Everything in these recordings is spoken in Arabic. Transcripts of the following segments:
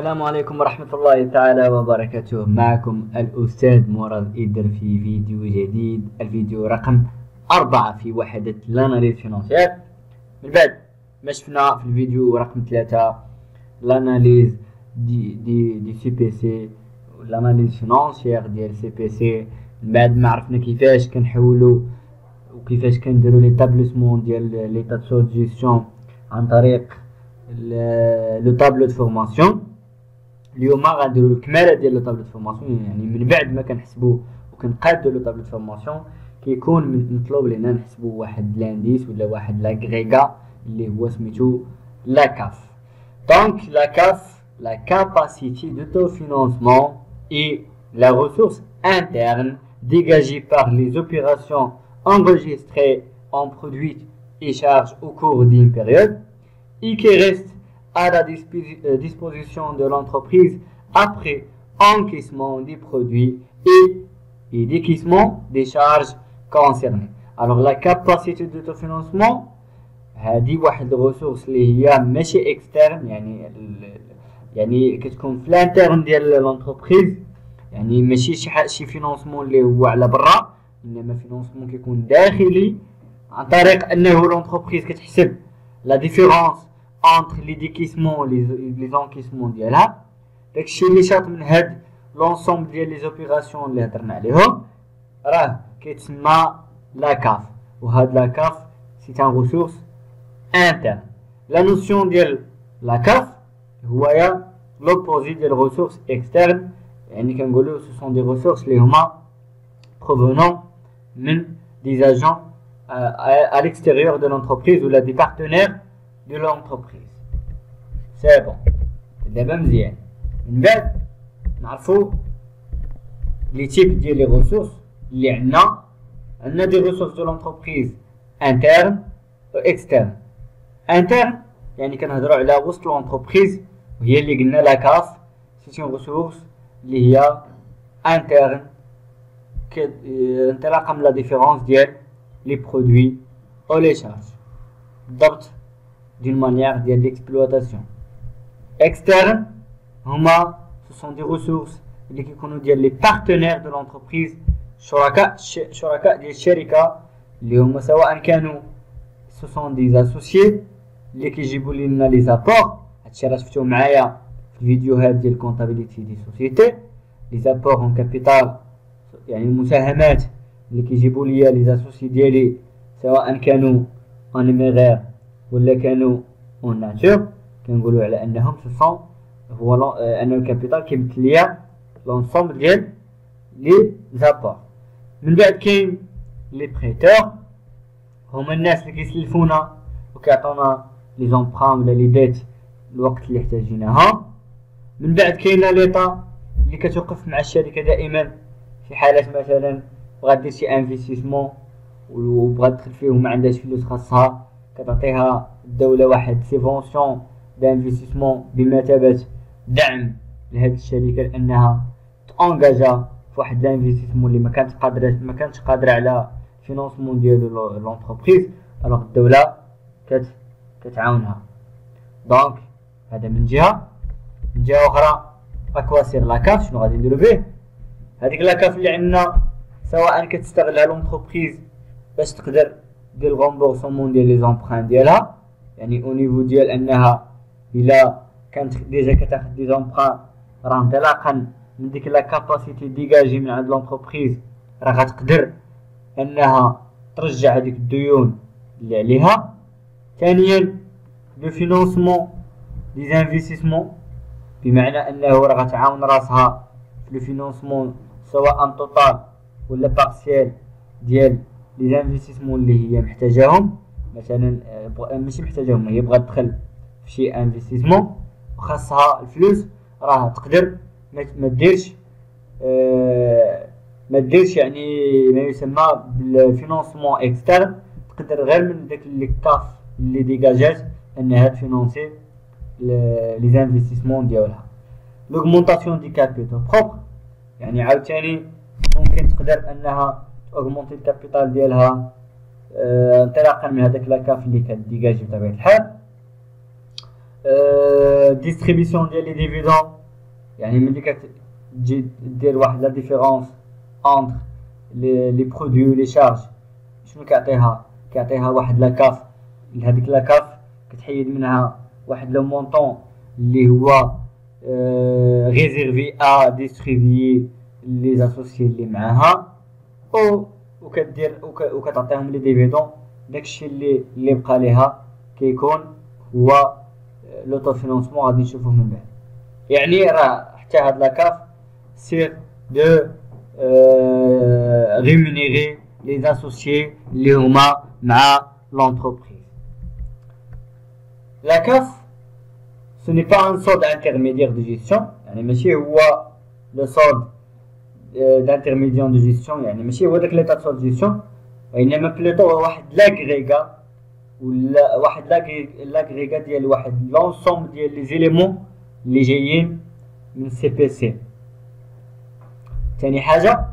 السلام عليكم ورحمة الله تعالى وبركاته. معكم الأستاذ مراد إدر في فيديو جديد، الفيديو رقم 4 في وحدة لاناليز فينانسيير. من بعد ما شفنا في الفيديو رقم 3 لاناليز دي سي بي سي، لاناليز فينانسيير ديال سي بي سي. من بعد ما عرفنا كيفاش كنحولوا وكيفاش كنديروا لي تابلوسمون ديال لي تاب دو جيستيون عن طريق لو طابلو دو فورماسيون. اليوم غنديروا الكماله ديال لو طابلو دو فورماسيون، يعني من بعد ما كنحسبوا وكنقادوا لو طابلو دو فورماسيون كيكون مطلوب لينا نحسبوا واحد لانديس ولا واحد لاغريغا اللي هو سميتو لا كاف. دونك لا كاف la capacité d'autofinancement et la ressource interne dégagée par les opérations enregistrées en produits et charges au cours d'une période et qui reste à la disposition de l'entreprise après encaissement des produits et décaissement des charges concernées. Alors la capacité d'autofinancement هذه واحد الريسورس اللي هي ماشي اكسترن، يعني كتكون في الانترن ديال لونتربريز، يعني ماشي شي فينانسمون اللي هو على برا، انما فينانسمون كيكون داخلي عن طريق انه لونتربريز كتحسب لا ديفيرونس انتر لي ديكيسمون لي زونكيسمون ديالها. داكشي اللي شاط من هاد لونسومبل ديال لي زوبيراسيون اللي هضرنا عليهم راه كيتسمى لا كاف، وهاد لا كاف سي ان ريسورس interne. La notion ديال la CAF هو l'opposé ديال ressources externes، يعني كنقولوا ce sont des ressources اللي هما provenant من des agents à l'extérieur de l'entreprise ou là des partenaires de l'entreprise. C'est bon. دابا مزيان. من بعد نعرفوا les types ديال les ressources اللي عندنا des ressources de l'entreprise internes و externes. interne يعني كنهضروا على وسط لونتربريز، وهي اللي قلنا لا كاف سي اون ريسورس اللي هي interne انطلاقا من لا ديفيرونس ديال لي برودوي او لي شارج بالضبط دون مانيير ديال ليكسبلوطاسيون. externe هما سو سون دي ريسورس اللي كيكونوا ديال لي بارتنير دو لونتربريز، شركاء ديال الشركه اللي هما سواء كانوا سو سون دي اسوسيي اللي كيجيبوا لنا لي زابور. هادشي راه شفتوه معايا في الفيديوهات ديال كونطابيليتي دي سوسيتي. لي زابور اون كابيتال يعني المساهمات اللي كيجيبوا ليا لي اسوسيي ديالي سواء كانوا ان نيميرير ولا كانوا اون ناتور، كنقولوا على انهم سو سون هو ان الكابيتال كيمثل ليا لونسومبل ديال لي زابور. من بعد كاين لي بريتور، هما الناس اللي كيسلفونا وكيعطونا لي زومبران ولا لي ديت الوقت اللي احتاجيناها. من بعد كاينه ليطا اللي كتوقف مع الشركه دائما في حالات مثلا بغات دير شي انفستيسمون وبغات تدخل فيه وما عندهاش فلوس خاصها، كتعطيها الدوله واحد سيفونسيون دانفستيسمون بمثابه دعم لهاد الشركه لانها تانجاجا في واحد الانفستيسمون اللي ما كانتش قادره على فينانسمون ديالو لونتربريز، الوغ الدوله كتعاونها. دونك هذا من جهه اخرى. اكواسير لاكاف شنو غادي نديرو به؟ هذيك لاكاف اللي عندنا سواء كتستغلها لونتربريز باش تقدر دير الغومبورسمون ديال لي زومبران ديالها، يعني او نيفو ديال انها الا كانت ديجا كتاخد دي زومبران راه انطلاقا من ديك لا كاباسيتي ديجاجي من عند لونتربريز راه غتقدر انها ترجع هذيك الديون اللي عليها. ثانيا لو فينانسمون دي زانفستيسمون، بمعنى انه راه غتعاون راسها في لو فينانسمون سواء توتال ولا بارسيال ديال لي زانفستيسمون اللي هي محتاجاهم. مثلا ماشي محتاجاهم، هي بغات تدخل في شي انفستيسمون وخاصها الفلوس، راه تقدر ما ديرش يعني ما يسمى بالفينانسمون اكسترن، تقدر غير من داك لي كاف اللي ديجاجات انها تفينانسي لي زانفستيسمون ديالها. لوغمونطاسيون دي كابيتال بروبر، يعني عاوتاني ممكن تقدر انها اوغمونتي الكابيتال ديالها انطلاقا من هذاك لاكاف اللي كديجاجي بطبيعه الحال. distribution ديال لي ديفيدون، يعني ملي كتجي دير واحد لا ديفيرونس انتر لي برودوي و لي شارج، شنو كيعطيها واحد لاكاف. هذيك لاكاف كتحيد منها واحد لو مونطون اللي هو ريزيرفي ا ديستريبيي لي زاسوسيي اللي معاها، وكدير وكتعطيهم لي ديفيدون. داكشي اللي بقى ليها كيكون هو لوطو فينونسمون. غادي نشوفوه من بعد. يعني راه حتى هاد لاكاف سير دو rémunérer les associés اللي هما مع l'entreprise. La CAF, ce n'est pas un solde intermédiaire de gestion. يعني ماشي هو le solde d'intermédiaire de gestion، يعني ماشي هو داك l'état de solde de gestion، وإنما بلوتو هو واحد لاغريغا ولا واحد لاغريغا ديال واحد لونسومبل ديال لي زيليمون اللي جايين من سي بي سي. ثاني حاجه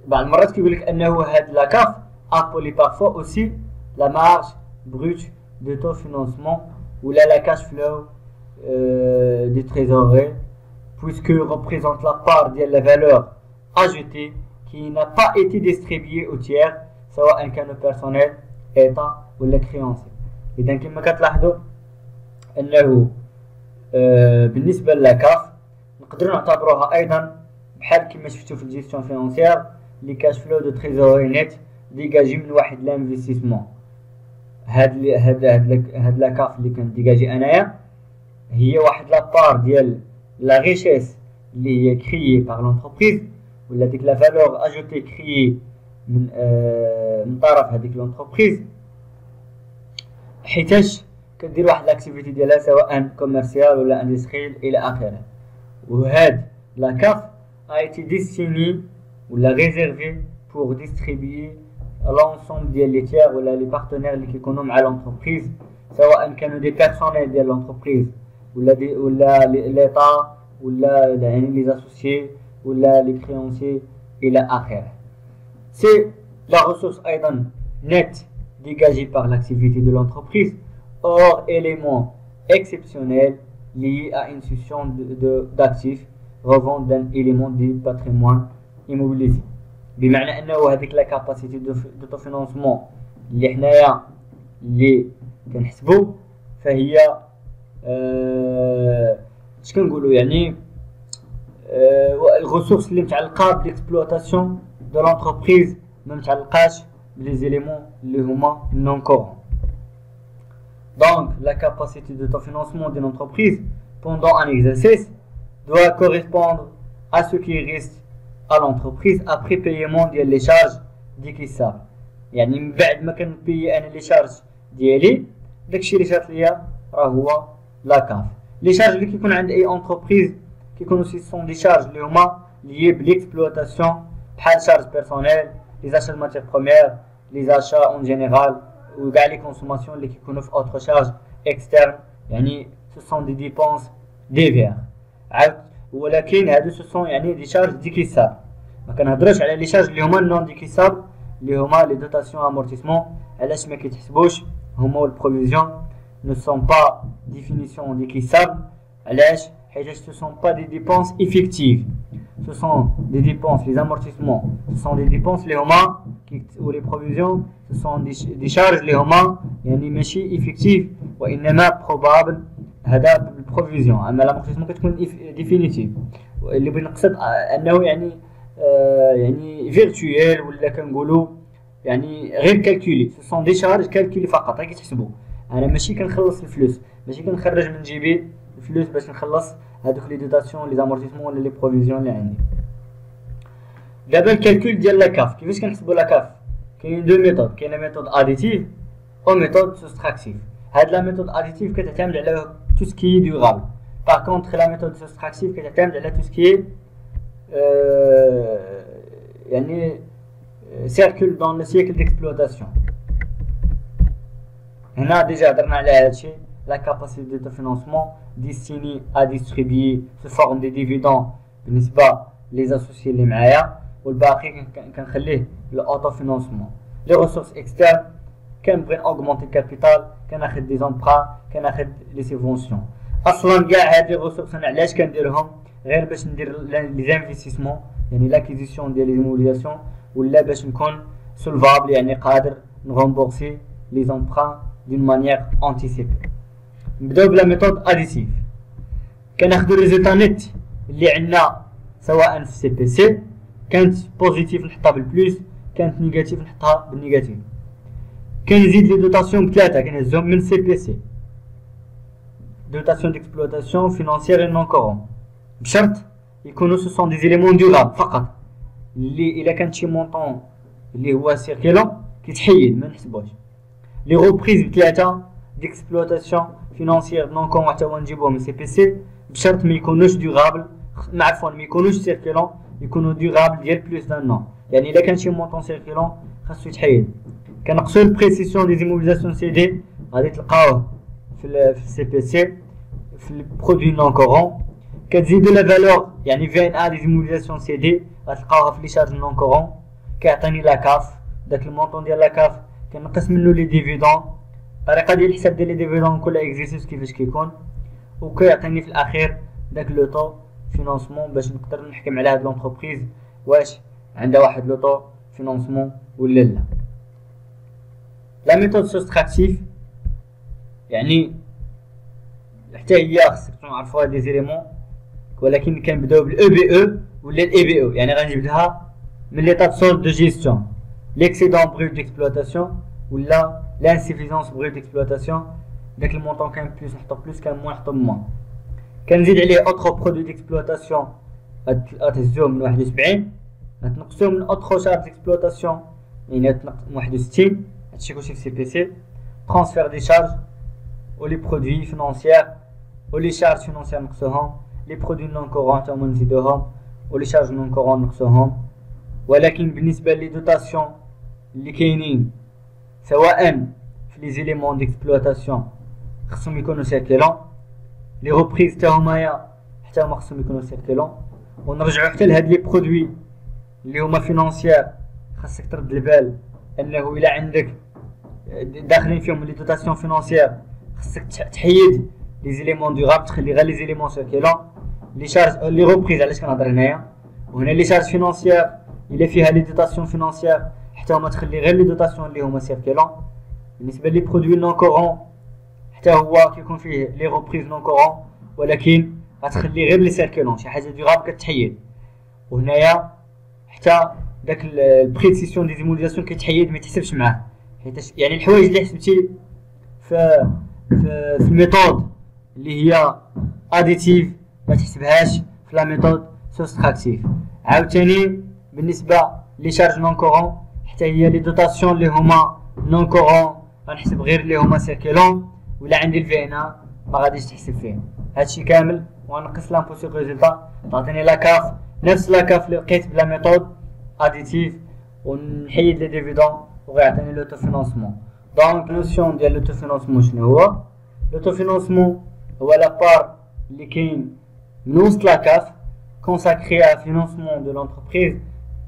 بعض المرات كيقول لك انه هاد لاكاف ابولي بارفوا اوسي لا مارج بروت دو تو فينانسمون ولا لا كاش فلو دي تريزوري puisque représente la part de la valeur ajoutée qui n'a pas été distribuée au tiers سواء كانوا personnel état ولا créancier. اذا كما كتلاحظوا انه بالنسبه للاكاف نقدروا نعتبروها ايضا بحال كما شفتوا في الجيستيون فينانسيير لي كاش فلو دو تريزوري نيت ديجاجي من واحد لانفستيسمون. هاد لاكاف اللي كنديجاجي انايا هي واحد لا بار ديال لا ريشيس اللي هي كريي بار لونتربريز ولا ديك لا فالور اجوتي كريي من طرف هذيك لونتربريز، حيتاش كدير واحد لاكتيفيتي ديالها سواء كوميرسيال ولا اندستريال الى اخره. وهاد لا كاف a été destiné ou la réservé pour distribuer l'ensemble des tiers ou les partenaires qui économent à l'entreprise, soit des personnels de l'entreprise ou l'État ou les associés ou les créanciers et la ARR. C'est la ressource nette dégagée par l'activité de l'entreprise hors élément exceptionnel lié à une cession d'actifs revente d'un élément du patrimoine immobilisé. بمعنى انه هذيك لا كاباسيتي دو فينانسمون اللي حنايا اللي كنحسبوا فهي اش كنقولوا يعني الريسورس اللي متعلقه بالاكسبلوطاسيون دو لونتربريز ما متعلقاش بلي زيليمون اللي هما نون كورون. دونك لا كاباسيتي دو فينانسمون دي لونتربريز pendant un exercice doit correspondre à ce qui reste à l'entreprise après paiement ديال les charges d'équilibre. يعني من بعد ما كنبيي انا لي شارج ديالي داكشي اللي شات ليا راه هو لا كاف. لي شارج اللي كيكون عند اي انتربريز كيكونوا سون دي شارج اللي هما ليي بليكسبلوطاسيون بحال شارج بيرسونيل، لي زاشا ماتير بروميير، لي زاشا اون جينيرال وكاع لي كونسوماسيون اللي كيكونوا في اوتر شارج اكسترن، يعني سو سون دي ديبونس ديفير. عاود ولكن هادو سو سون يعني دي شارج ديكيساب. ما كنهضروش على لي شارج اللي هما نون ديكيساب اللي هما لي دوتاسيون امورتيسمون. علاش ما كيتحسبوش هما البروفيزيون ne sont pas définition décaissables. علاش؟ حيت ce sont pas des dépenses effectives. Ce sont des dépenses, les amortissements, ce sont des dépenses les هما ou les provisions, ce sont des charges les هما يعني ماشي effectives وإنما probable. هذا بالبروفيزيون. اما لامورتيسمون كتكون ديفينيتيف اللي بغيت نقصد انه يعني يعني فيرتويال ولا كنقولوا يعني غير كالكولي. سو سون دي شارج كالكولي فقط غير كتحسبوا. انا ماشي كنخلص الفلوس، ماشي كنخرج من جيبي الفلوس باش نخلص هذوك لي دوتاسيون لي امورتيسمون ولا لي بروفيزيون اللي عندي. دابا الكالكول ديال لا كاف كيفاش كنحسبوا لا كاف؟ كاين دو ميثود، كاينه ميثود اديتيف او ميثود سوستراكتيف. هاد لا ميثود اديتيف كتعتمد على tout ce qui est durable. Par contre, la méthode soustractive qui est tout ce qui est circule dans le cycle d'exploitation. On a déjà dit la capacité de financement destinée à distribuer sous forme de dividendes les associés les معايا والباقي كنخليه l'autofinancement. Les ressources externes كنبغي اوغمونتي الكابيتال كناخد دي زومبران كناخد لي سيفونسيون. اصلا كاع هاد لي ريسورس انا علاش كنديرهم غير باش ندير لي زانفيستيسمون يعني لاكيزيسيون ديال لي زيموليزاسيون ولا باش نكون سولفابل يعني قادر نغومبورسي لي زومبران دون مانيير انتيسيبي. نبداو بلا ميثود اديتيف. كناخدو ريزولتا نت اللي عندنا سواء في سي بي سي كانت بوزيتيف نحطها بالبلوس كانت نيجاتيف نحطها بالنيجاتيف. كنزيد لي دوتاسيون بثلاثه كنهزهم من سي بي سي دوتاسيون ديكسبلوطاسيون فينانسيير اي نون كورون بشرط يكونوا سو سون دي زيليمون دورابل فقط اللي الا كانت شي مونطون اللي هو سيركيلون كيتحيد ما نحسبوش. لي روبريز بثلاثه ديكسبلوطاسيون فينانسيير نون كورون حتى هو نجيبوهم من سي بي سي بشرط ما يكونوش دورابل عفوا ما يكونوش سيركيلون يكونوا دورابل ديال بلوس دان نون يعني الا كان شي مونطون سيركيلون خاصو يتحيد. كنقصو البريسيسيون دي زيموبيليزاسيون سي دي غادي تلقاوه في السي بي سي في البرودوي نون كورون. كتزيدو لا فالور يعني في ان ا دي زيموبيليزاسيون سي دي غتلقاوها في لي شارج نون كورون كيعطيني لا كاف داك المونطون ديال لا كاف كنقص منو لي ديفيدون الطريقه ديال الحساب ديال لي ديفيدون كل اكزيرسيس كيفاش كيكون وكيعطيني في الاخير داك لو طو فينانسمون باش نقدر نحكم على هاد لونتربريز واش عندها واحد لو طو فينانسمون ولا لا. لا ميثود سوستراكتيف يعني حتى هي خصك تعرفوا هاد لي زيليمون ولكن كنبداو بالاو بي او ولا الاي بي او يعني غنجبدها من ليطا سولد دو جيستيون ليكسيدون بروت ديكسبلوطاسيون ولا لانسيفيزونس بروت ديكسبلوطاسيون داك المونطون كان بلوس نحطو بلوس كان موان نحطو موان. كنزيد عليه اوترو برودوي ديكسبلوطاسيون غتهزوهم من 71 غتنقصوهم من اوترو شارج ديكسبلوطاسيون يعني من 61 هادشي كلشي في سي بي سي. ترانسفير دي شارج و لي برودوي فينانسيير و لي شارج فينانسيير نقصوهم لي برودوي نون كورون تا هما نزيدوهم و لي شارج نون كورون نقصوهم. ولكن بالنسبه لي دوتاسيون اللي كاينين سواء في لي زيليمون ديكسبلوطاسيون خصهم يكونوا سيركيلون لي روبريز تا همايا حتى هما خصهم يكونوا سيركيلون. ونرجعو حتى لهاد لي برودوي اللي هما فينانسيير خاصك ترد البال انه الا عندك داخلين فيهم لي دوتاسيون فينانسيير خاصك تحيد لي زيليمون دورابل تخلي غير لي زيليمون سيركيلون. لي شارج لي روبريز علاش كنهضر هنايا وهنا لي شارج فينانسيير الا فيها لي دوتاسيون فينانسيير حتى هما تخلي غير لي دوتاسيون اللي هما سيركيلون. بالنسبه لي برودوي نون كورون حتى هو كيكون فيه لي روبريز نون كورون ولكن غتخلي غير لي سيركيلون شي حاجه دورابل كتحيد. وهنايا حتى داك البريسيسيون دي زيموليزاسيون كيتحيد ما يتحسبش معاه حيت يعني الحوايج اللي حسبتي في الميثود اللي هي اديتيف ما تحسبهاش في لا ميثود سوستراكتيف. عاوتاني بالنسبه لي شارج نون كورون حتى هي لي دوتاسيون اللي هما نون كورون غنحسب غير اللي هما سيركيلون ولا عندي الفي ان ما غاديش تحسب فيه. هادشي كامل ونقص لامبو سور ريزولتا تعطيني لا كاف نفس لا كاف اللي لقيت بلا ميثود اديتيف ونحيد لي ديفيدون وغيعطيني لوتو فينانسمون. دونك نوسيون ديال لوتو فينانسمون شنو هو؟ لوتو فينانسمون هو لا بار اللي كاين من وسط لا كاف كونساكري على فينانسمون دو لونتربريز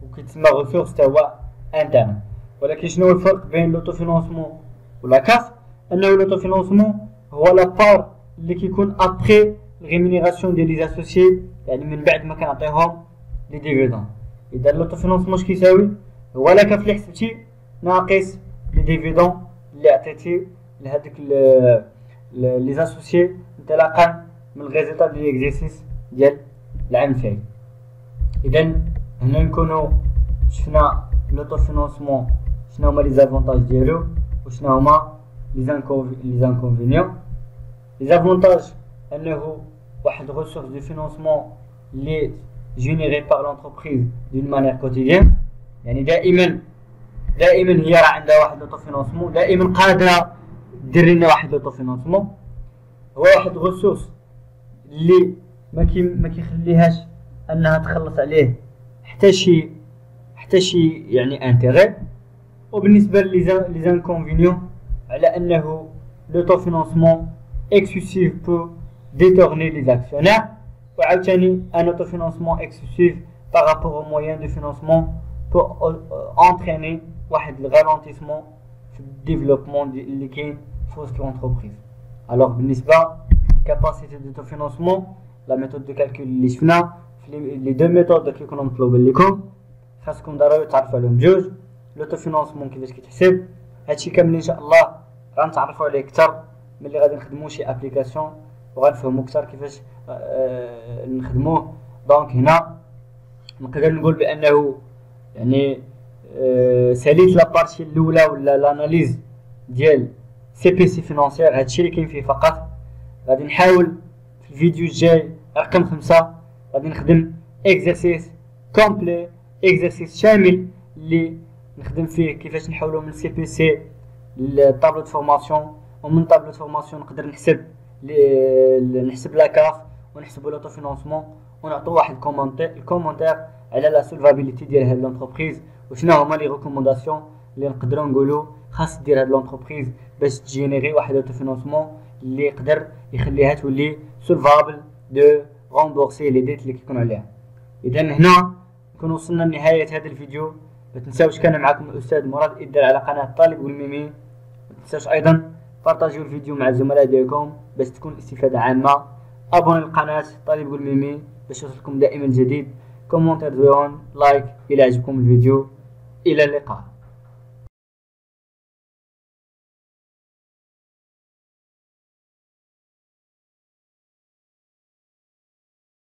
وكيتسمى ريسورس تا هو انترن. ولكن شنو هو الفرق بين لوتو فينانسمون ولا كاف؟ انه لوتو فينانسمون هو لا بار اللي كيكون ابري ريمونيراسيون ديال لي اسوسيي يعني من بعد ما كنعطيهم لي ديفيدون. اذا لوتو فينانسمون اش كيساوي؟ هو لا كاف اللي حسبتي ناقص لي ديفيدون اللي عطيتي لهذوك لي اسوسيي انطلاقا من الريزولتا ديال ليكزيرسيس ديال العام الفايت. اذا هنا نكونوا شفنا لوتو فينانسمون شنو هما لي زافونتاج ديالو وشنو هما لي زانكونفينيون. لي زافونتاج انه واحد ريسورس دو فينانسمون اللي جينيري بار لونتربريز دون مانيير كوتيديان يعني دائما هي راه عندها واحد لوطو فينانسمون دائما قادره دير لنا واحد لوطو فينانسمون. هو واحد ريسورس اللي ما كيخليهاش انها تخلص عليه حتى شي يعني انتيغي. وبالنسبه لي زانكونفينيون على انه لوطو فينانسمون اكسسيف بو ديتورني لي زاكسيونير وعاوتاني ان اوتوفينانسمون اكسسيف بارابور او مويان دو فينانسمون بو انتريني واحد الغالونتيسمون في الديفلوبمون اللي كاين في وسط لونتربريز. الوغ بالنسبه كاباسيتي دو فينانسمون لا ميثود دو كالكول اللي شفنا في لي دو ميثود كيكونوا مطلوبين لكم خاصكم ضروري تعرفوا عليهم جوج. لوتو فينانسمون كيفاش كيتحسب، هادشي كامل ان شاء الله غنتعرفوا عليه اكثر ملي غادي نخدموا شي ابليكاسيون وغنفهموا اكثر كيفاش نخدموه. دونك هنا نقدر نقول بانه يعني ساليت لابارتي الاولى ولا لاناليز ديال سي بي سي فينانسيير، هادشي اللي كاين فيه فقط. غادي نحاول في الفيديو الجاي رقم 5 غادي نخدم اكزرسيس كومبلي، اكزرسيس شامل اللي نخدم فيه كيفاش نحولو من سي بي سي لطابلو دو فورماسيون، ومن طابلو دو فورماسيون نقدر نحسب لاكاف ونحسبو لوطو فينانسمون ونعطو واحد الكومونتير على لا سولفابيليتي ديال هاد لونتربريز وشنو هما لي ريكومونداسيون اللي نقدروا نقولوا خاص دير هاد لونتربريز باش تجينيري واحد لوطو فينانسمون اللي يقدر يخليها تولي سولفابل دو غومبورسي لي ديت اللي كيكونوا عليها. اذا هنا نكون وصلنا لنهايه هذا الفيديو. ما تنساوش كان معكم الاستاذ مراد إدار على قناه طالب والميمي. ما تنساوش ايضا بارطاجيو الفيديو مع الزملاء ديالكم باش تكون الاستفاده عامه. ابوني للقناه طالب والميمي باش يوصلكم دائما الجديد. كومونتير ديون لايك الى عجبكم الفيديو. الى اللقاء.